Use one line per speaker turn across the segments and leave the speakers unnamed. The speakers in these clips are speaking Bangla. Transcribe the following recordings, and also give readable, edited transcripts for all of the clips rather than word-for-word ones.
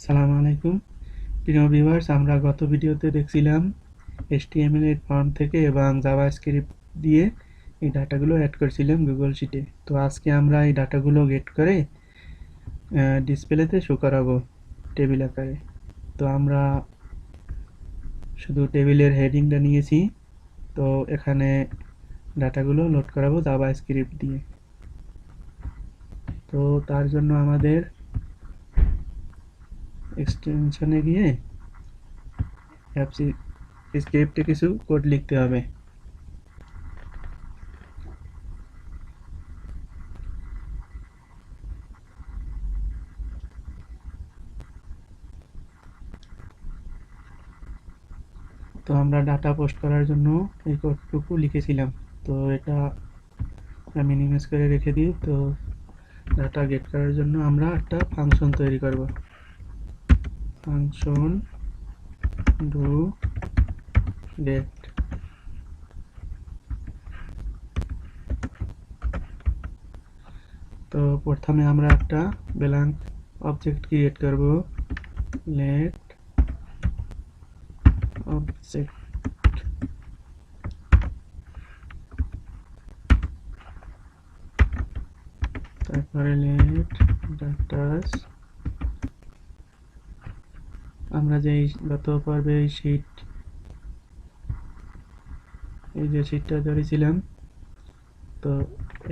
সালাম আলাইকুম প্রিয় ভিউয়ার্স, আমরা গত ভিডিওতে দেখছিলাম HTML এর ফর্ম থেকে এবং জাভাস্ক্রিপ্ট দিয়ে এই ডাটাগুলো অ্যাড করেছিলাম গুগল শিটে। তো আজকে আমরা এই ডাটাগুলো গেট করে ডিসপ্লেতে শো করাবো টেবিল আকারে। তো আমরা শুধু টেবিলের হেডিংটা নিয়েছি, তো এখানে ডাটাগুলো লোড করাবো জাভাস্ক্রিপ্ট দিয়ে। তো তার জন্য আমাদের এক্সটেনশনে গিয়ে অ্যাপস স্ক্রিপ্টে কিছু কোড লিখতে হবে। তো আমরা ডাটা পোস্ট করার জন্য এই কোডটুকু লিখেছিলাম। তো এটা মিনিমাইজ করে রেখে দিই। তো ডাটা গেট করার জন্য আমরা একটা ফাংশন তৈরি করব। Function do get. তো প্রথমে আমরা একটা ব্ল্যাঙ্ক অবজেক্ট ক্রিয়েট করব। লেট অবজেক্ট, তারপরে লেট ডাটাস। আমরা যে গত পর্বে এই যে শিটটা ধরেছিলাম, তো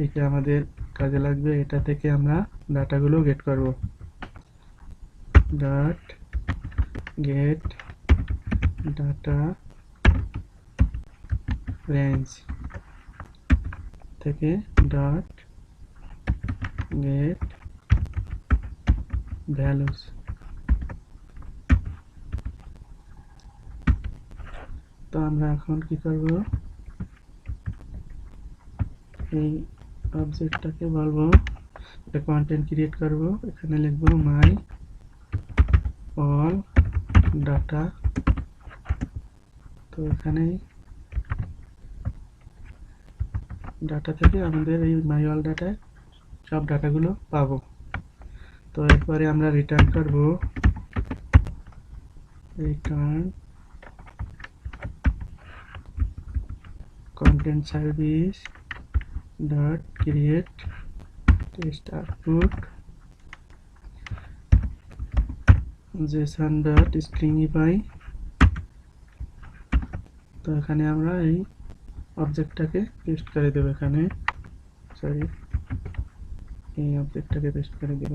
এইটা আমাদের কাজে লাগবে। এটা থেকে আমরা ডাটাগুলো গেট করব। ডট গেট ডাটা রেঞ্জ থেকে ডট গেট ভ্যালুস। তো আমরা এখন কি করব, এই অবজেক্টটাকে বলবো, একটা কন্টেন্ট ক্রিয়েট করব। এখানে লিখব মাই অল ডাটা। তো এখানে ডাটা থেকে আমাদের এই মাই অল ডাটায় সব ডাটাগুলো পাবো। তো এরপরে আমরা রিটার্ন করব return content service dot create test output json dot stringify। তো এখানে আমরা এই অবজেক্টটাকে পেস্ট করে দেব। এখানে এই অবজেক্টটাকে পেস্ট করে দেব।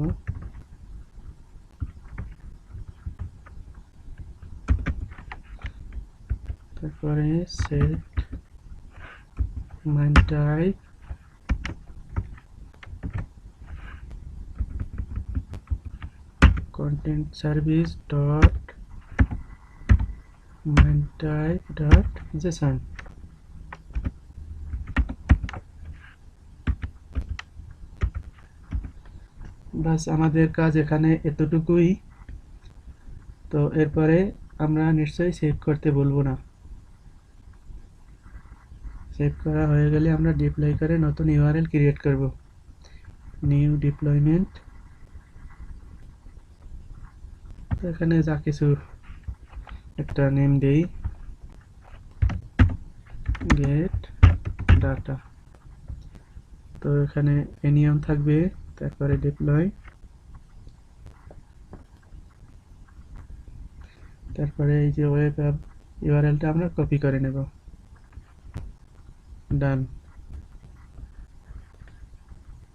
তারপরে set main type content service dot main type dot json। বাস, আমাদের কাজ এখানে এতটুকুই। তো এরপরে আমরা নিশ্চয়ই সেভ করতে বলবো না। সেভ করা হয়ে গেলে আমরা ডিপ্লয় করে নতুন ইউআরএল ক্রিয়েট করব। New deployment. তো এখানে যা কিছু একটা নেম দেই, গেট ডাটা। তো এখানে এনিয়ম থাকবে, তারপরে ডিপ্লয়, তারপরে এই যে ওয়েব অ্যাপ ইউআরএলটা আমরা কপি করে নেব। ডান।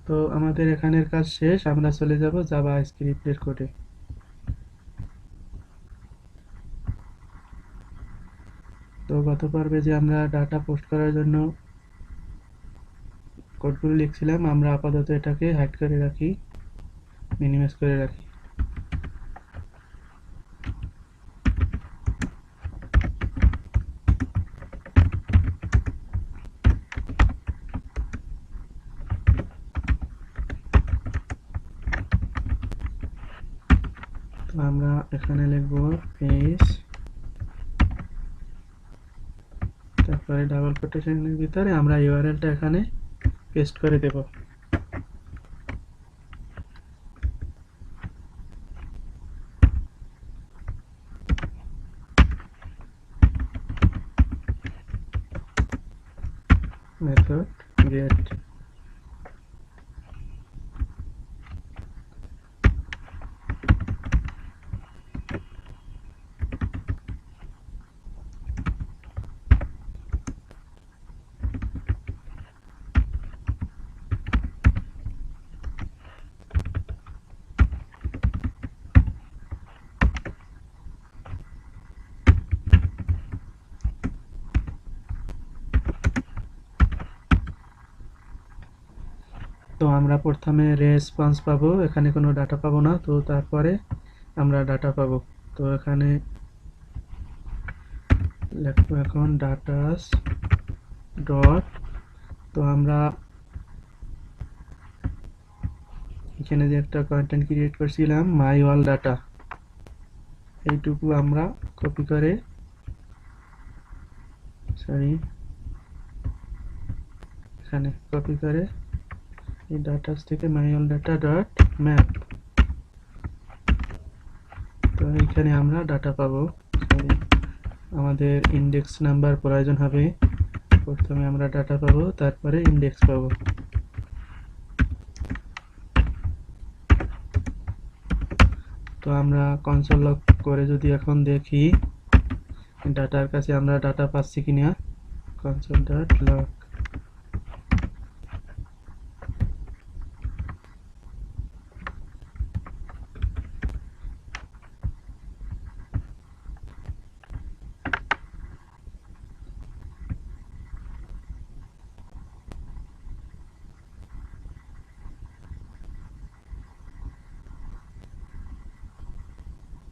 তো আমাদের এখানের কাজ শেষ। আমরা চলে যাব জাভাস্ক্রিপ্টের কোডে। তো গত পর্বে যে আমরা ডাটা পোস্ট করার জন্য কোডগুলো লিখছিলাম, আমরা আপাতত এটাকে হাইড করে রাখি, মিনিমাইজ করে রাখি। তো আমরা এখানে লিখব পেজ, তারপরে ডাবল কোটেশনের ভিতরে আমরা ইউআরএলটা এখানে পেস্ট করে দেব। Method gate. তো আমরা প্রথমে রেসপন্স পাবো, এখানে কোনো ডাটা পাবো না, তো তারপরে আমরা ডাটা পাবো। তো এখানে লিখবো এখন ডাটাস ডট, তো আমরা এখানে যে একটা কন্টেন্ট ক্রিয়েট করছিলাম মাই অল ডাটা, এইটুকু আমরা কপি করে এখানে কপি করে এই ডাটাস থেকে my all data dot map, তো এখানে আমরা ডাটা পাবো। আমাদের ইন্ডেক্স নাম্বার প্রয়োজন হবে, প্রথমে আমরা ডাটা পাবো তারপরে ইন্ডেক্স পাবো। তো আমরা কনসোল লগ করে যদি এখন দেখি ডাটার কাছে আমরা ডাটা পাচ্ছি কিনা, কনসোল ডট লগ।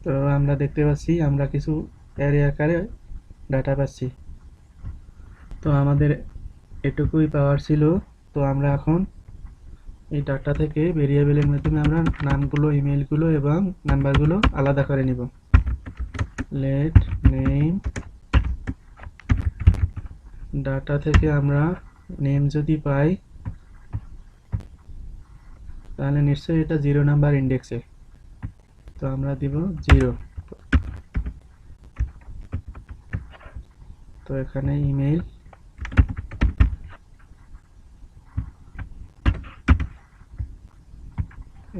তো আমরা দেখতে পাচ্ছি আমরা কিছু অ্যারে আকারে ডাটা পাচ্ছি। তো আমাদের এটুকুই পাওয়ার ছিল। তো আমরা এখন এই ডাটা থেকে ভেরিয়েবলের মাধ্যমে আমরা নামগুলো, ইমেলগুলো এবং নাম্বারগুলো আলাদা করে নিব। লেট নেম, ডাটা থেকে আমরা নেম যদি পাই তাহলে নিশ্চয়ই এটা 0 নাম্বার ইন্ডেক্সে, তো আমরা দিব 0। তো এখানে ইমেল,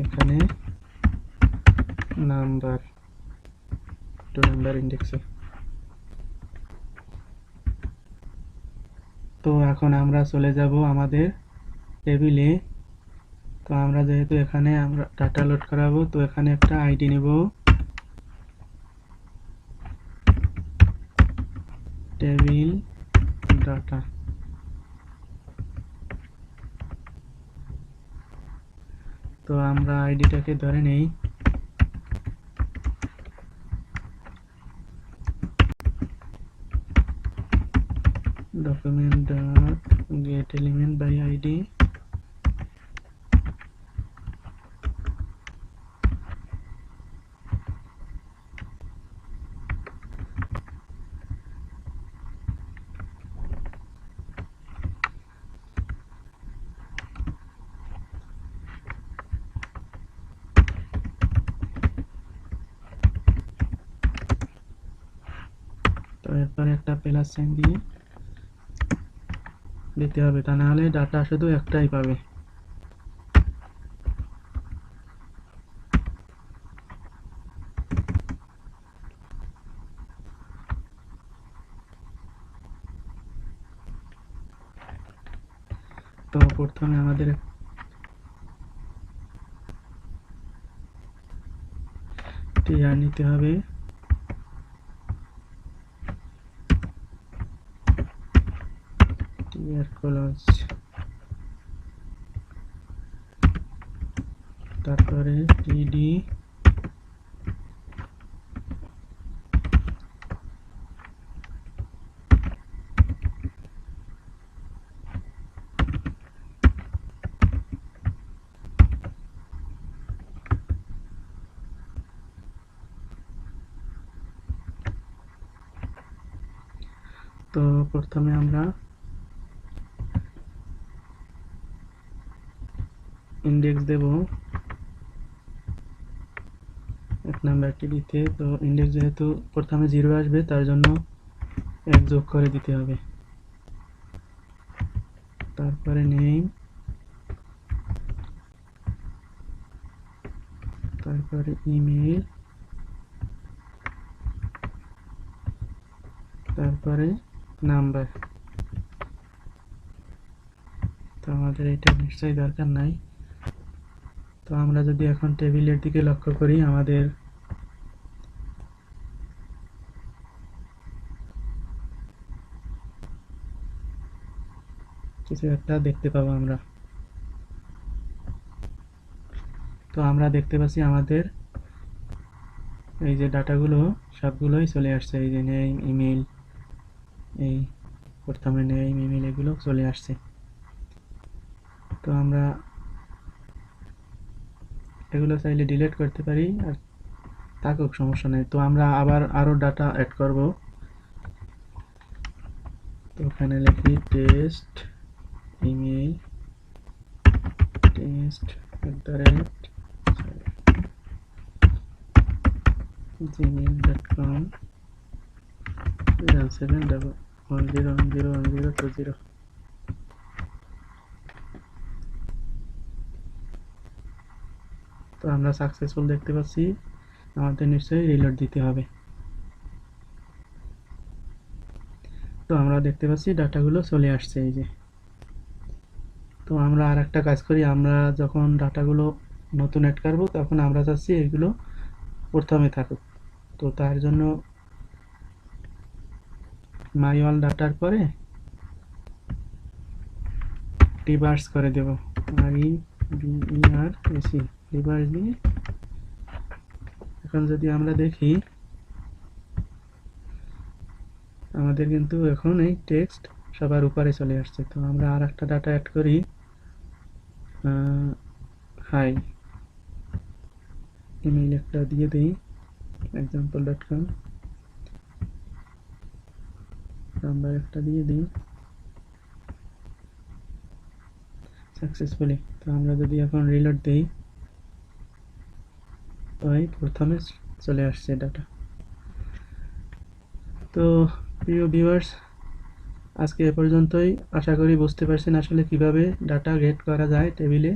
এখানে নাম্বার 2 নাম্বার ইন্ডেক্সে। তো এখন আমরা চলে যাব আমাদের টেবিলে। তো আমরা যেহেতু এখানে আমরা ডাটা লোড করাবো, তো এখানে একটা আইডি নেব, টেবিল ডাটা। তো আমরা আইডিটাকে ধরে নেই, document dot get element by id। তো এরপরে একটা প্লাস সাইন দিয়ে দিতে হবে, তা না হলে ডাটা শুধু একটাই পাবে। তো প্রথমে আমাদের টিআর নিতে হবে, টিআর ক্লোজ, তারপরে টিডি, তো প্রথমে আমরা ইন্ডেক্স দেব 1 নাম্বারটি দিতে। তো ইন্ডেক্স যেহেতু প্রথমে 0 আসবে তার জন্য 1 যোগ করে দিতে হবে। তারপরে নেম, তারপরে ইমেল, তারপরে নাম্বার। তো আমাদের এটা নিশ্চয়ই দরকার নাই। তো আমরা যদি এখন টেবিলের দিকে লক্ষ্য করি, আমাদের কিছু একটা দেখতে পাবো আমরা। তো আমরা দেখতে পাচ্ছি আমাদের এই যে ডাটাগুলো সবগুলোই চলে আসছে, এই যে নেম, ইমেল, এই প্রথমে নেম, ইমেল এগুলো চলে আসছে। তো আমরা এগুলো চাইলে ডিলিট করতে পারি, আর থাকুক, সমস্যা নেই। তো আমরা আবার আরও ডাটা অ্যাড করব। তো ওখানে লিখি টেস্ট ইমেল, টেস্ট gmail.com 71101010120. তো আমরা সাকসেসফুল দেখতে পাচ্ছি, আমাদের নিশ্চয়ই রিলোড দিতে হবে। তো আমরা দেখতে পাচ্ছি ডাটাগুলো চলে আসছে, এই যে। তো আমরা আর একটা কাজ করি, আমরা যখন ডাটাগুলো নতুন অ্যাড করবো তখন আমরা চাচ্ছি এগুলো প্রথমে থাকুক। তো তার জন্য মাই অল ডাটার পরে রিভার্স করে দেব, REVERSE, রিভার্স দিয়ে। এখন যদি আমরা দেখি, আমাদের কিন্তু এখন এই টেক্সট সবার উপরে চলে আসছে। তো আমরা আর একটা ডাটা অ্যাড করি, হাই, ইমেল একটা দিয়ে দিই, example.com, নাম্বার একটা দিয়ে দিই, সাকসেসফুলি। তো আমরা যদি এখন রিলোড দিই, তো এই প্রথমে চলে আসছে ডাটা। তো প্রিয় ভিউয়ার্স, আজকে এ পর্যন্তই। আশা করি বুঝতে পারছেন আসলে কিভাবে ডাটা গেট করা যায়, টেবিলে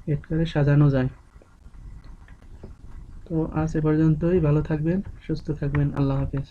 গেট করে সাজানো যায়। তো আজ এ পর্যন্তই, ভালো থাকবেন, সুস্থ থাকবেন, আল্লাহ হাফেজ।